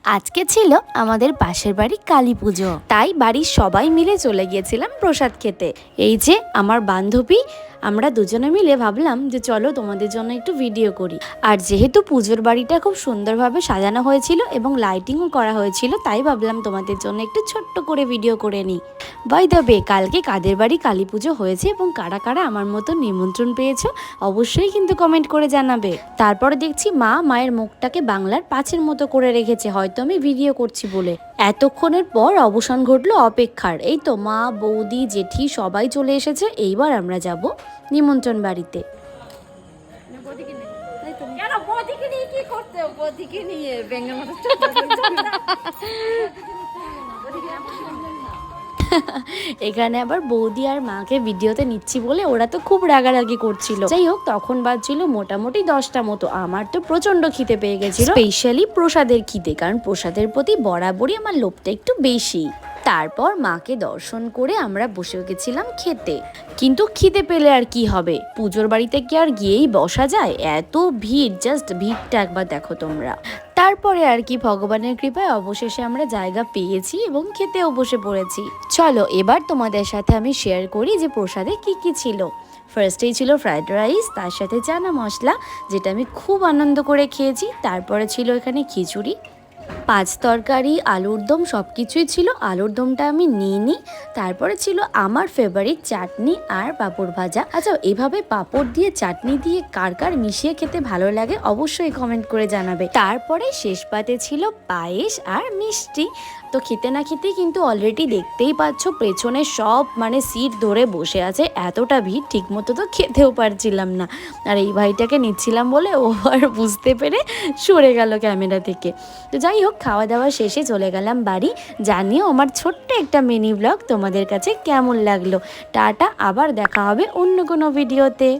আজকে ছিল আমাদের পাশের বাড়ি কালী পুজো, তাই বাড়ির সবাই মিলে চলে গিয়েছিলাম প্রসাদ খেতে। এই যে আমার বান্ধবী, আমরা দুজনে মিলে ভাবলাম যে চলো তোমাদের জন্য একটু ভিডিও করি। আর যেহেতু পুজোর বাড়িটা খুব সুন্দরভাবে সাজানো হয়েছিল এবং লাইটিংও করা হয়েছিল, তাই ভাবলাম তোমাদের জন্য একটু ছোট্ট করে ভিডিও করে নিই। বাই দ্য ওয়ে, কালকে কাদের বাড়ি কালী পুজো হয়েছে এবং কারা কারা আমার মতো নিমন্ত্রণ পেয়েছো অবশ্যই কিন্তু কমেন্ট করে জানাবে। তারপরে দেখছি মায়ের মুখটাকে বাংলার পাঁচের মতো করে রেখেছে, হয়তো আমি ভিডিও করছি বলে। এতক্ষণের পর অবসান ঘটলো অপেক্ষার। এই তো মা, বৌদি, জেঠি সবাই চলে এসেছে। এইবার আমরা যাব নিমন্ত্রণ বাড়িতে। এখানে আবার বৌদি আর মাকে ভিডিওতে নিচ্ছি বলে ওরা তো খুব রাগারাগি করছিল। যাই হোক, তখন বাজছিল মোটামুটি 10টা মতো। আমার তো প্রচন্ড খিদে পেয়ে গেছিল, স্পেশালি প্রসাদের খিদে, কারণ প্রসাদের প্রতি বরাবরই আমার লোভটা একটু বেশি। তারপর মাকে দর্শন করে আমরা বসে গেছিলাম খেতে। কিন্তু খিদে পেলে আর কি হবে, পুজোর বাড়িতে কি আর গিয়েই বসা যায়? এত ভিড়, জাস্ট ভিড়টা একবার দেখো তোমরা। তারপরে আর কি, ভগবানের কৃপায় অবশেষে আমরা জায়গা পেয়েছি এবং খেতেও বসে পড়েছি। চলো এবার তোমাদের সাথে আমি শেয়ার করি যে প্রসাদে কি কি ছিল। ফার্স্টেই ছিল ফ্রাইড রাইস, তার সাথে চানা মশলা, যেটা আমি খুব আনন্দ করে খেয়েছি। তারপরে ছিল এখানে খিচুড়ি, 5 তরকারি, আলুর দম, সব কিছুই ছিল। আলুর দমটা আমি নিইনি। তারপরে ছিল আমার ফেভারিট চাটনি আর পাঁপড় ভাজা। আচ্ছা, এভাবে পাঁপড় দিয়ে চাটনি দিয়ে কার কার মিশিয়ে খেতে ভালো লাগে অবশ্যই কমেন্ট করে জানাবে। তারপরে শেষ পাতে ছিল পায়েস আর মিষ্টি। তো খেতে না খেতেই কিন্তু অলরেডি দেখতেই পাচ্ছ পেছনে সব সিট ধরে বসে আছে। এতটা ভিড়, ঠিক মতো তো খেতেও পারছিলাম না। আর এই ভাইটাকে নিচ্ছিলাম বলে ও আর বুঝতে পেরে সরে গেল ক্যামেরা থেকে। তো যাই হোক, খাওয়া দাওয়া শেষে চলে গেলাম বাড়ি। জানিও আমার ছোট্ট একটা মিনি ব্লগ তোমাদের কাছে কেমন লাগলো। টাটা, আবার দেখা হবে অন্য কোনো ভিডিওতে।